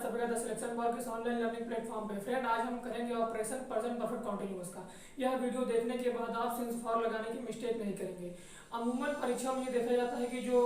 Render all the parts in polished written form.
सभी का the selection work इस ऑनलाइन लर्निंग प्लेटफॉर्म पे। फ्रेंड, आज हम करेंगे ऑपरेशन प्रेजेंट परफेक्ट कॉन्टिन्यूअस का। यह वीडियो देखने के बाद आप सिंस फॉर लगाने की मिस्टेक नहीं करेंगे। अमूमन परीक्षा में ये देखा जाता है कि जो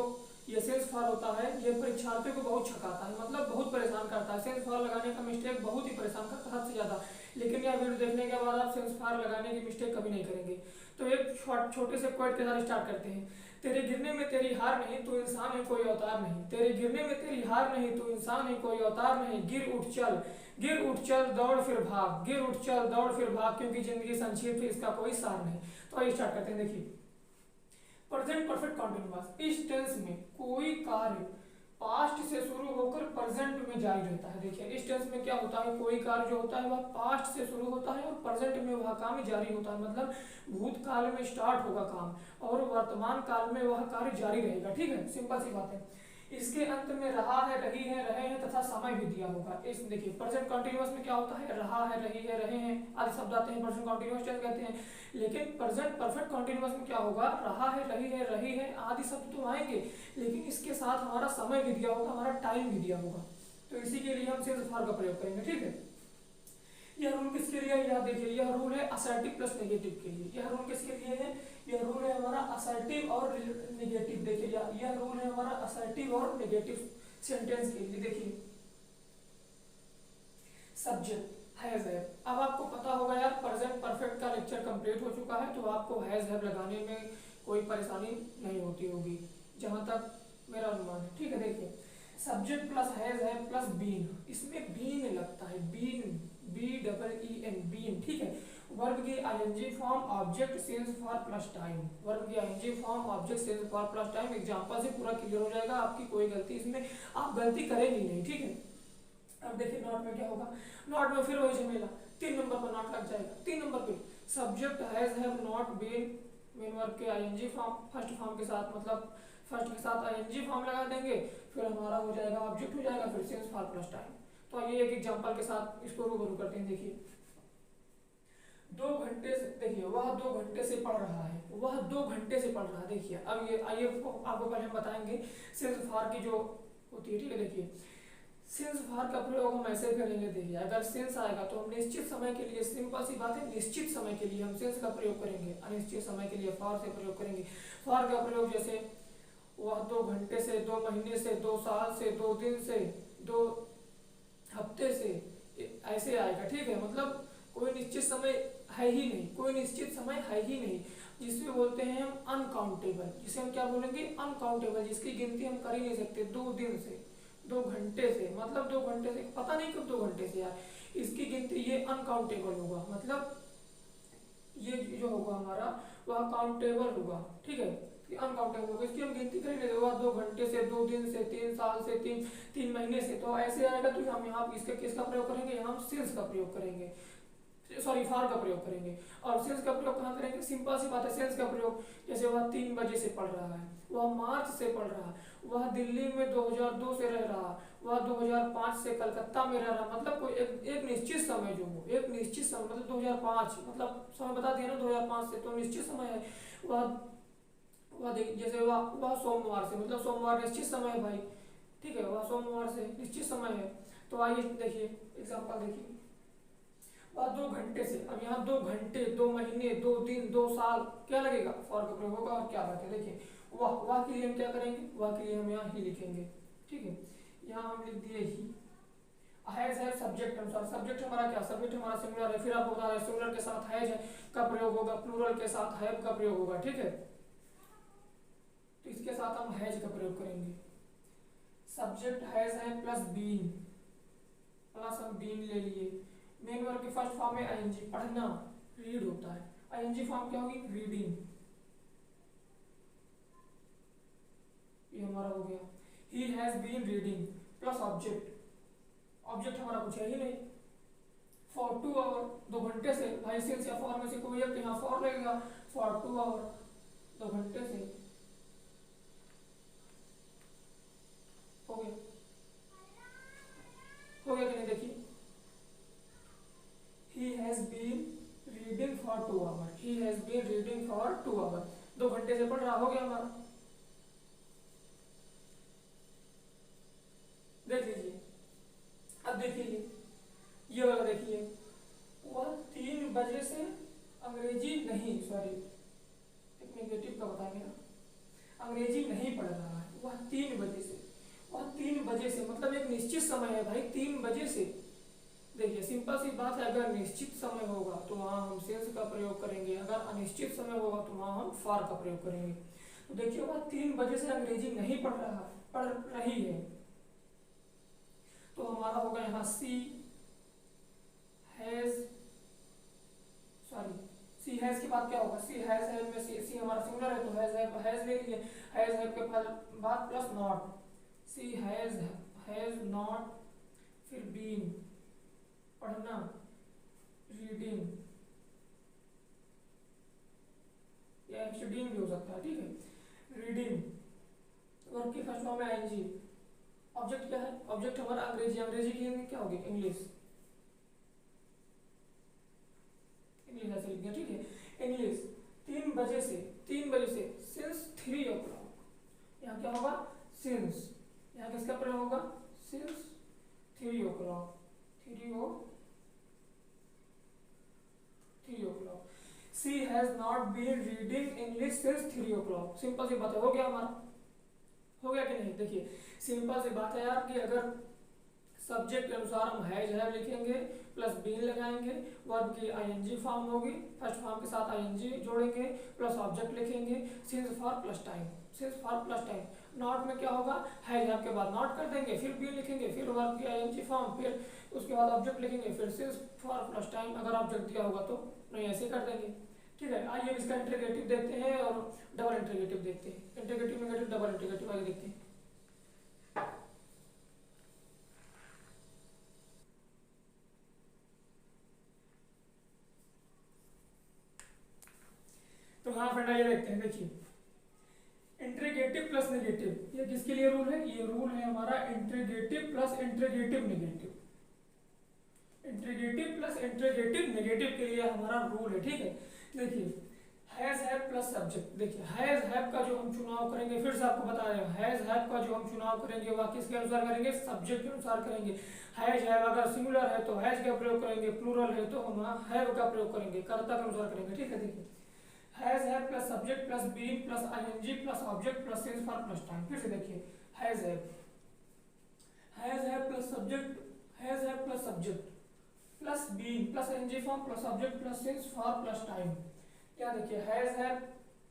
ये सेंस फॉर होता है ये परीक्षार्थियों को बहुत छकाता है, मतलब बहुत परेशान करता है। सेंस फॉर लगाने का मिस्टेक बहुत ही परेशान करता है, हद से ज़्यादा। लेकिन यह वीडियो देखने के बाद आप सेंस फॉर लगाने की मिस्टेक कभी नहीं करेंगे। तो एक छोटे से क्वेट के साथ स्टार्ट करते हैं। तेरे गिरने में तेरी हार नहीं तो इंसान है कोई अवतार नहीं। तेरे गिरने में तेरी हार नहीं तो इंसान है कोई अवतार नहीं। गिर उठ चल दौड़ फिर भाग, गिर उठ चल दौड़ फिर भाग, क्योंकि जिंदगी संक्षिप्त है इसका कोई सार नहीं। तो आइए स्टार्ट करते हैं। देखिए, प्रेजेंट परफेक्ट कॉन्टिन्यूअस, इस टेंस में कोई कार्य पास्ट से शुरू होकर प्रेजेंट में जारी रहता है। देखिए, इस टेंस में क्या होता है, कोई कार्य जो होता है वह पास्ट से शुरू होता है और प्रेजेंट में वह काम जारी होता है, मतलब भूतकाल में स्टार्ट होगा काम और वर्तमान काल में वह कार्य जारी रहेगा। ठीक है, सिंपल सी बात है। इसके अंत में रहा है, रही है, रहे हैं तथा समय भी दिया होगा। इस देखिए, प्रेजेंट कॉन्टिन्यूअस में क्या होता है, रहा है, रही है, रहे हैं आदि शब्द आते हैं, प्रेजेंट कॉन्टिन्यूअस टेंस कहते हैं। लेकिन प्रेजेंट परफेक्ट कॉन्टिन्यूअस में क्या होगा, रहा है, रही है आदि शब्द तो आएंगे, लेकिन इसके साथ हमारा समय भी दिया होगा, हमारा टाइम भी दिया होगा। तो इसी के लिए हम सिंस फॉर का प्रयोग करेंगे। ठीक है, यह रूल किसके लिए है, यह देखिए, यह रूल है असर्टिव प्लस नेगेटिव के लिए। यह रूल किसके लिए है, यह रूल है हमारा असर्टिव और नेगेटिव। देखिए, यह रूल है हमारा असर्टिव और नेगेटिव सेंटेंस के लिए। देखिए, सब्जेक्ट हैज हैव। अब आपको पता होगा यार, प्रेजेंट परफेक्ट का लेक्चर कंप्लीट हो चुका है, तो आपको हैज हैव लगाने में कोई परेशानी नहीं होती होगी, जहां तक मेरा अनुमान है। ठीक है, देखिए, subject plus has have plus been, इसमें बीन लगता है, बीन, BEEN, बीन। ठीक है, वर्ब की ING form, object, since for plus time. Verb की ING form, object, since for plus time. Example से पूरा क्लियर हो जाएगा, आपकी कोई गलती इसमें आप गलती करेंगे नहीं। ठीक है, अब देखिए नॉट में क्या होगा, नॉट में फिर वही झमेला, 3 नंबर पर नॉट लग जाएगा। 3 नंबर पे subject has have not been, main verb के आईएनजी फॉर्म फर्स्ट फॉर्म के साथ, मतलब फर्स्ट के साथ आईएनजी फॉर्म लगा देंगे, फिर हमारा हो जाएगा ऑब्जेक्ट हो जाएगा, फिर सेंस फॉर प्लस टाइम। तो आइए एक एग्जांपल के साथ इसको रूबरू करते हैं। देखिए, 2 घंटे से, देखिए वह 2 घंटे से पढ़ रहा है, वह 2 घंटे से पढ़ रहा है। देखिए, अब ये आइए आपको पहले हम बताएंगे सेंस फॉर की जो होती है। ठीक है, देखिए, सेंस फॉर का प्रयोग हम ऐसे करेंगे। देखिए, अगर सेंस आएगा तो हम निश्चित समय के लिए, सिंपल सी बात है, निश्चित समय के लिए हम सेंस का प्रयोग करेंगे, अनिश्चित समय के लिए फॉर से प्रयोग करेंगे। फॉर का प्रयोग जैसे वह 2 घंटे से, 2 महीने से, 2 साल से, 2 दिन से, 2 हफ्ते से, ऐसे आएगा। ठीक है, मतलब कोई निश्चित समय है ही नहीं, कोई निश्चित समय है ही नहीं, जिसमें बोलते हैं हम अनकाउंटेबल। जिसे हम क्या बोलेंगे, अनकाउंटेबल, जिसकी गिनती हम कर ही नहीं सकते। 2 दिन से, 2 घंटे से, मतलब 2 घंटे से, पता नहीं कब 2 घंटे से यार, इसकी गिनती ये अनकाउंटेबल होगा, मतलब ये जो होगा हमारा वह काउंटेबल होगा। ठीक है, अनकाउंटेबल होगा, इसकी हम गिनती करेंगे। 2 घंटे से, 2 दिन से, 3 साल से, 3 महीने से, तो ऐसे आएगा। तो हम यहाँ इसका किसका प्रयोग करेंगे, हम सेंस का प्रयोग करेंगे, सॉरी फॉर का प्रयोग करेंगे। और सेंस का प्रयोग कहाँ करेंगे, सिंपल सी बात है, सेंस का प्रयोग जैसे वह 3 बजे से पढ़ रहा है, वह मार्च से पढ़ रहा है, वह दिल्ली में 2002 से रह रहा, वह 2005 से कलकत्ता में रह रहा, मतलब कोई एक निश्चित समय जो हो, एक निश्चित समय, मतलब 2005, मतलब समय बता दिया ना 2005 से, तो निश्चित समय है। वह देखिए, जैसे वह सोमवार से, मतलब सोमवार निश्चित समय है भाई। ठीक है, वह सोमवार से निश्चित समय है। तो आइए देखिए एग्जाम्पल, देखिए वह 2 घंटे से, अब यहाँ 2 घंटे, 2 महीने, 2 दिन, 2 साल, क्या लगेगा, फॉर का प्रयोग होगा। और क्या बात है, देखिए वाह के लिए हम क्या करेंगे, वाह के लिए हम यहाँ ही लिखेंगे। ठीक है, यहाँ हम लिख दिए ही। हैज है सब्जेक्ट अनुसार, सब्जेक्ट हमारा क्या, सब्जेक्ट हमारा सिंगुलर है, फिर आपको बता रहे सिंगुलर के साथ हैज का प्रयोग होगा, प्लूरल के साथ हैव का प्रयोग होगा। ठीक है, तो इसके साथ हम हैज का प्रयोग करेंगे। सब्जेक्ट हैज है प्लस बीन, प्लस हम बीन ले लिए। मेन वर्ब की फर्स्ट फॉर्म में आईएनजी, पढ़ना, रीड होता है, आईएनजी फॉर्म क्या होगी, रीडिंग, ये हमारा हो गया। He has been reading plus object, object हमारा कुछ है ही नहीं, फॉर 2 आवर, 2 घंटे से, भाई सेंस या फॉर में से कोई एक यहाँ फॉर लगेगा, फॉर 2 आवर, 2 घंटे से, हो गया, हो गया कि नहीं। देखिए, he has been reading for 2 hours, he has been reading for 2 hours, 2 घंटे से पढ़ रहा, हो गया हमारा। देख लीजिए, अब बजे से अंग्रेजी नहीं, सॉरी एक नेगेटिव का बताएंगे ना, अंग्रेजी नहीं पढ़ रहा है, वह 3 बजे से, वह 3 बजे से मतलब एक निश्चित समय है भाई, 3 बजे से। देखिए सिंपल सी बात है, अगर निश्चित समय होगा तो वहाँ हम सिंस का प्रयोग करेंगे, अगर अनिश्चित समय होगा तो वहाँ हम फॉर का प्रयोग करेंगे। तो देखिए वह 3 बजे से अंग्रेजी नहीं पढ़ रही है, तो हमारा होगा यहाँ सी हैज, सॉरी सी हैज के बाद क्या होगा, सी हैज है में सी हमारा सिंगुलर है तो हैज ले लीजिए, हैज है के बाद plus not, she has not, फिर बीन पढ़ना, रीडिंग या स्टडीइंग भी हो सकता है, ठीक है, रीडिंग, वर्ब की फर्स्ट फॉर्म में आईएनजी, ऑब्जेक्ट क्या है, ऑब्जेक्ट हमारा अंग्रेजी, अंग्रेजी की हिंदी क्या होगी, इंग्लिश, इंग्लिश ऐसे लिख दिया, ठीक है, इंग्लिश 3 बजे से, 3 बजे से सिंस 3 o'clock, यहाँ क्या होगा सिंस, यहाँ किसका प्रयोग होगा, since 3 o'clock, 3 o'clock, she has not been reading English since 3 o'clock। Simple सी बात है, हो गया हमारा, हो गया कि नहीं। देखिए सिंपल सी बात है यार कि अगर सब्जेक्ट के अनुसार हम हैज हैव लिखेंगे प्लस बीन लगाएंगे, वर्ब की आईएनजी फॉर्म होगी, फर्स्ट फॉर्म के साथ आईएनजी जोड़ेंगे प्लस ऑब्जेक्ट लिखेंगे, since for plus time, since for plus time, not में क्या होगा, हैज हैव के बाद नॉट कर देंगे, फिर बीन लिखेंगे, फिर वर्ब की आईएनजी फॉर्म, फिर उसके बाद ऑब्जेक्ट लिखेंगे, फिर सिंस फॉर प्लस टाइम, अगर ऑब्जेक्ट दिया होगा तो नहीं ऐसे कर देंगे, ठीक है। आइए इसका इंटीग्रेटिव देखते हैं और डबल इंटीग्रेटिव देखते हैं, इंटीग्रेटिव नेगेटिव डबल इंटीग्रेटिव आइए देखते हैं। तो हाँ फ्रेंड आइए देखते हैं, देखिए इंटीग्रेटिव प्लस नेगेटिव, ये किसके लिए रूल है, ये रूल है हमारा integrative plus integrative negative, integrative plus integrative negative के लिए हमारा रूल है, ठीक है। देखिए हैज हैव प्लस सब्जेक्ट, देखिए हैज हैव का जो हम चुनाव करेंगे, फिर से आपको बता रहे हैं, हैज हैव का जो हम चुनाव करेंगे वह किसके अनुसार करेंगे, सब्जेक्ट के अनुसार करेंगे। हैज हैव अगर सिंगुलर है तो हैज का प्रयोग करेंगे, प्लूरल है तो हम हैव का प्रयोग करेंगे, कर्ता के अनुसार करेंगे, ठीक है। देखिए has have plus subject plus been plus ING plus object plus since for plus time, फिर से देखिए has have plus subject, has have plus subject plus been plus ING form plus object plus since for plus time, क्या देखिए has have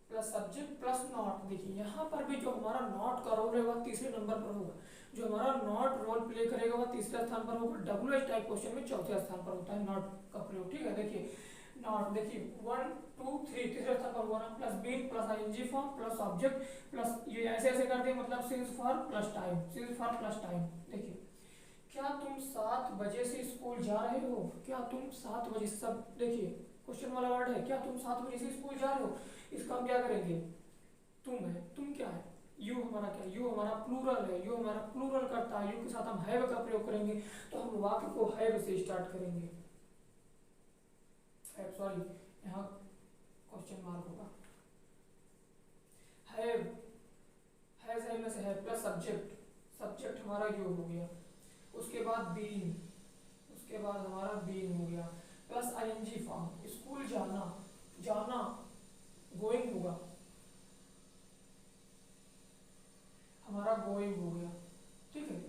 plus subject plus not, देखिए यहाँ पर भी जो हमारा नॉट का रोल है वह तीसरे नंबर पर होगा, जो हमारा नॉट रोल प्ले करेगा वह तीसरे स्थान पर होगा, डब्ल्यूएच टाइप क्वेश्चन में चौथे स्थान पर होता है नॉट का प्रयोग, ठीक है। देखिए नॉट, देखिए 1 2 3 तीसरे स्थान पर होगा ना, plus been plus ING form plus object plus ये ऐसे ऐसे कर दिए, मतलब since for plus time, since for plus time. देखिए क्या तुम 7 बजे से स्कूल जा रहे हो, क्या तुम 7 बजे, सब देखिए क्वेश्चन वाला वर्ड है, क्या तुम 7 बजे से स्कूल जा रहे हो, इसका हम क्या करेंगे, तुम है, तुम क्या है, यू हमारा क्या, यू हमारा प्लूरल है, यू हमारा प्लूरल करता है, यू के साथ हम हैव का प्रयोग करेंगे, तो हम वाक्य को हैव से स्टार्ट करेंगे, सॉरी यहाँ क्वेश्चन मार्क होगा, हैव, हैज में से है प्लस सब्जेक्ट, सब्जेक्ट हमारा यू हो गया, उसके बाद बीन, उसके बाद हमारा बीन हो गया प्लस आईएनजी फॉर्म, स्कूल जाना, जाना गोइंग होगा, हमारा गोइंग हो गया, ठीक है,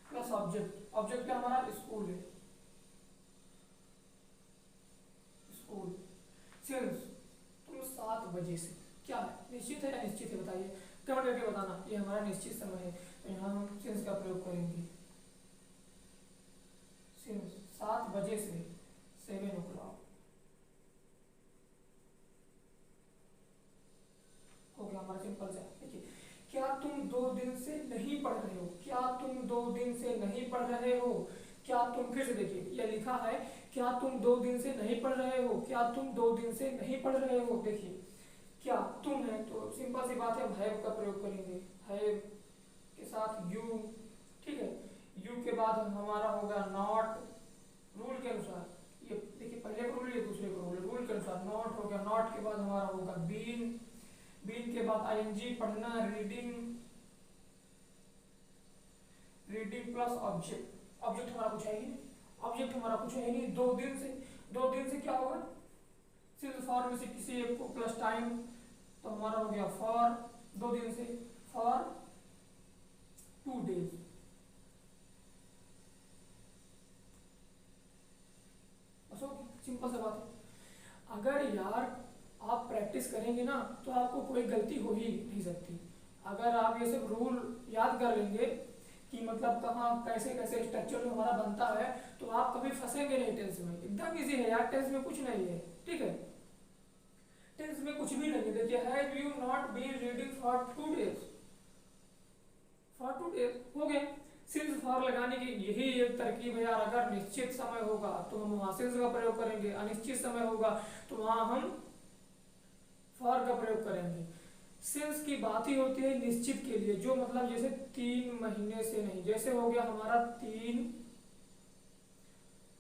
प्लस ऑब्जेक्ट, ऑब्जेक्ट क्या हमारा स्कूल है, स्कूल, सिंस तुम 7 बजे से, क्या है निश्चित है या निश्चित है बताइए, कमेंट करके बताना, ये हमारा निश्चित समय है, तो यहाँ हम सिंस का प्रयोग करेंगे, सिंस 7 बजे से 7 o'clock हो गया हमारा सिंपल से। देखिए क्या तुम 2 दिन से नहीं पढ़ रहे हो, क्या तुम 2 दिन से नहीं पढ़ रहे हो, क्या तुम, फिर से देखिए यह लिखा है क्या तुम 2 दिन से नहीं पढ़ रहे हो, क्या तुम 2 दिन से नहीं पढ़ रहे हो। देखिए क्या तुम है तो सिंपल सी बात है हम हैव का प्रयोग करेंगे, हैव के साथ यू, ठीक है, यू के बाद हमारा होगा नॉट, रूल के अनुसार, ये देखिए पहले का रूल ये दूसरे का रूल के अनुसार नॉट हो गया, नॉट के बाद हमारा होगा बीन, बीन के बाद आईएनजी पढ़ना, reading, reading plus object, object हमारा कुछ है ही नहीं, ऑब्जेक्ट हमारा कुछ है नहीं, 2 दिन से, दो दिन से क्या होगा, सिंस फॉर में से किसी एक को प्लस टाइम, तो हमारा हो गया फॉर, दो दिन से, फॉर 2 days। बस हो गया, सिंपल सा बात है। अगर यार आप प्रैक्टिस करेंगे ना तो आपको कोई गलती हो ही नहीं सकती। अगर आप ये सब रूल याद कर लेंगे कि मतलब कहाँ कैसे कैसे स्ट्रक्चर में हमारा बनता है, तो आप कभी फंसेंगे नहीं टेंस में। एकदम इजी है यार, टेंस में कुछ नहीं है, ठीक है, टेंस में कुछ भी नहीं है। देखिए, have you not been reading for 2 days, for 2 days हो गया। सिंस फॉर लगाने की यही एक तरकीब है यार। अगर निश्चित समय होगा तो हम वहां सिंस का प्रयोग करेंगे, अनिश्चित समय होगा तो वहां हम फॉर का प्रयोग करेंगे। सिंस की बात ही होती है निश्चित के लिए, जो मतलब जैसे 3 महीने से नहीं, जैसे हो गया हमारा 3,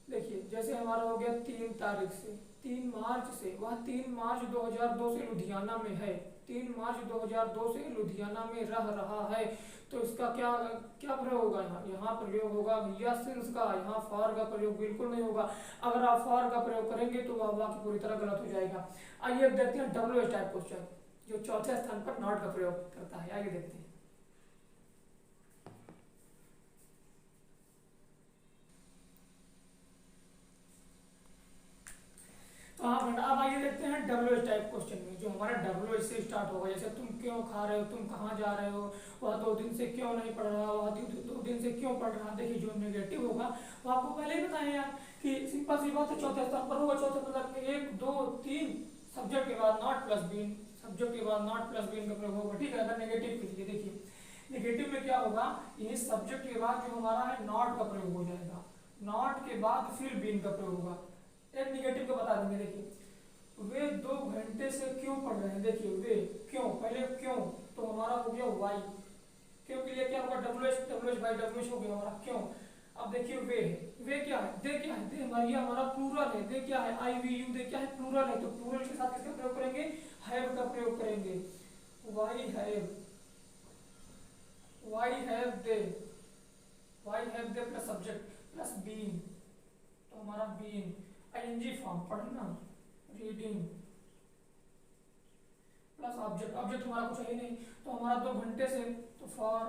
देखिए जैसे हमारा हो गया 3 तारीख से, 3 मार्च से, वह 3 मार्च 2002 से लुधियाना में है, 3 मार्च 2002 से लुधियाना में रह रहा है। तो इसका क्या क्या प्रयोग होगा, यहाँ प्रयोग होगा भैया सिंस का, यहाँ फॉर का प्रयोग बिल्कुल नहीं होगा। अगर आप फॉर का प्रयोग करेंगे तो वह वाक्य पूरी तरह गलत हो जाएगा। आइए अब देखते हैं डब्ल्यू टाइप क्वेश्चन, जो चौथे स्थान पर नॉट का प्रयोग करता है। आइए देखते हैं। तो हाँ फ्रेंड, अब आइए देखते हैं डब्ल्यू टाइप क्वेश्चन में, जो हमारा डब्ल्यू से स्टार्ट होगा। जैसे तुम क्यों खा रहे हो, तुम कहाँ जा रहे हो, वह 2 दिन से क्यों नहीं पढ़ रहा, वह 2 दिन से क्यों पढ़ रहा। देखिए जो नेगेटिव होगा वो आपको पहले ही बताया यार कि सिंपल सी बात है, चौथे स्थान पर होगा। चौथे मतलब 1 2 3 सब्जेक्ट के बाद नॉट प्लस बीन, सब्जेक्ट के बाद नॉट प्लस बीन का प्रयोग होगा, ठीक है। अगर नेगेटिव के लिए देखिए, नेगेटिव में क्या होगा, ये सब्जेक्ट के बाद जो हमारा है नॉट का प्रयोग हो जाएगा, नॉट के बाद फिर बीन का प्रयोग होगा। एक नेगेटिव को बता देंगे, देखिए वे 2 घंटे से क्यों पढ़ रहे हैं। देखिए वे क्यों, पहले क्यों तो हमारा हो गया वाई, क्यों के लिए क्या होगा डब्ल्यू एच बाई डब्ल्यू हो गया हमारा क्यों। अब देखिए वे क्या है, दे क्या है, दे हमारा प्लूरल है, दे क्या है आई वी यू, दे क्या है प्लूरल है, तो प्लूरल के साथ किसका प्रयोग करेंगे, हैव का प्रयोग करेंगे। Why have they plus subject plus been, तो हमारा बीन आईएनजी फॉर्म पढ़ना, रीडिंग प्लस ऑब्जेक्ट, ऑब्जेक्ट हमारा कुछ है ही नहीं, तो हमारा 2 घंटे से, तो फॉर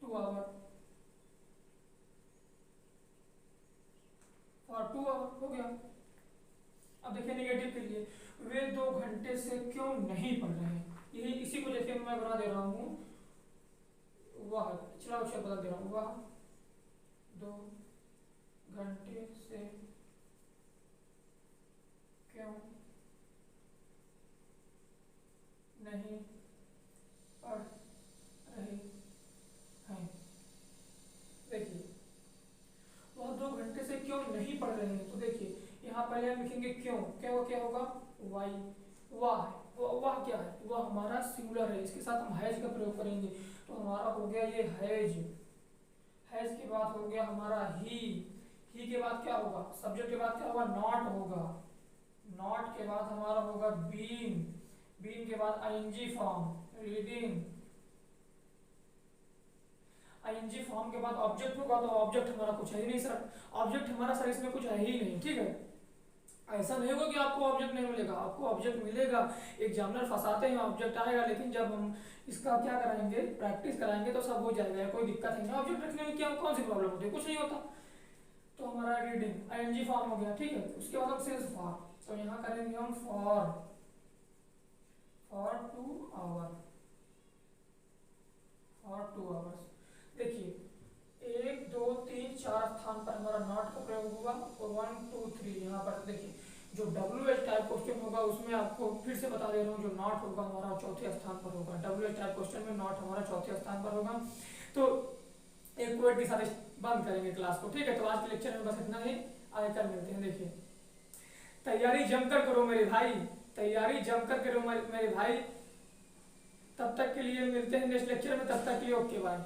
2 आवर, फॉर 2 आवर हो गया। अब देखिए नेगेटिव के लिए, वे 2 घंटे से क्यों नहीं पढ़ रहे हैं, यही इसी को देखिए मैं बना दे रहा हूँ, वह पिछला अक्षर बता दे रहा हूँ, वह 2 घंटे से क्यों नहीं पढ़ रहे हैं। देखिए वह 2 घंटे से क्यों नहीं पढ़ रहे हैं, तो देखिए यहाँ पहले हम लिखेंगे क्यों, क्या होगा वाई, वाह क्या है, वह हमारा सिंगुलर है, इसके साथ हम हैज का प्रयोग करेंगे, तो हमारा हो गया ये हैज, हैज के बाद हो गया हमारा ही के बाद क्या होगा, सब्जेक्ट के बाद क्या होगा नॉट होगा, नॉट के बाद हमारा होगा बीन के बाद ING form, reading, ING form के बाद ऑब्जेक्ट होगा, तो ऑब्जेक्ट हमारा कुछ है ही नहीं सर, ऑब्जेक्ट हमारा सर इसमें कुछ है ही नहीं, ठीक है। ऐसा नहीं होगा कि आपको ऑब्जेक्ट नहीं मिलेगा, आपको ऑब्जेक्ट मिलेगा, एग्जामिनर फंसाते हैं ऑब्जेक्ट आएगा, लेकिन जब हम इसका क्या कराएंगे, प्रैक्टिस कराएंगे तो सब हो जाएगा, कोई दिक्कत नहीं है। ऑब्जेक्ट रखने में क्या कौन सी प्रॉब्लम होती है, कुछ नहीं होता। तो हमारा रीडिंग आईएनजी फॉर्म हो गया, ठीक है। उसके बाद हम सिंस फॉर, तो यहाँ करेंगे हम फॉर 2 आवर, फॉर 2 आवर्स। देखिए 1 2 3 4 स्थान पर हमारा नॉट का प्रयोग होगा, और 1 2 3 यहाँ पर देखिए जो डब्ल्यू एच टाइप क्वेश्चन होगा उसमें आपको फिर से बता दे रहा हूँ, जो नॉट होगा हमारा चौथे स्थान पर होगा। डब्ल्यू एच टाइप क्वेश्चन में नॉट हमारा चौथे स्थान पर होगा। तो एक क्वेट के साथ बंद करेंगे क्लास को, ठीक है। तो आज के लेक्चर में बस इतना ही, आगे कल मिलते हैं। देखिए तैयारी जमकर करो मेरे भाई, तैयारी जमकर करो मेरे भाई। तब तक के लिए मिलते हैं नेक्स्ट लेक्चर में, तब तक के लिए ओके बाय।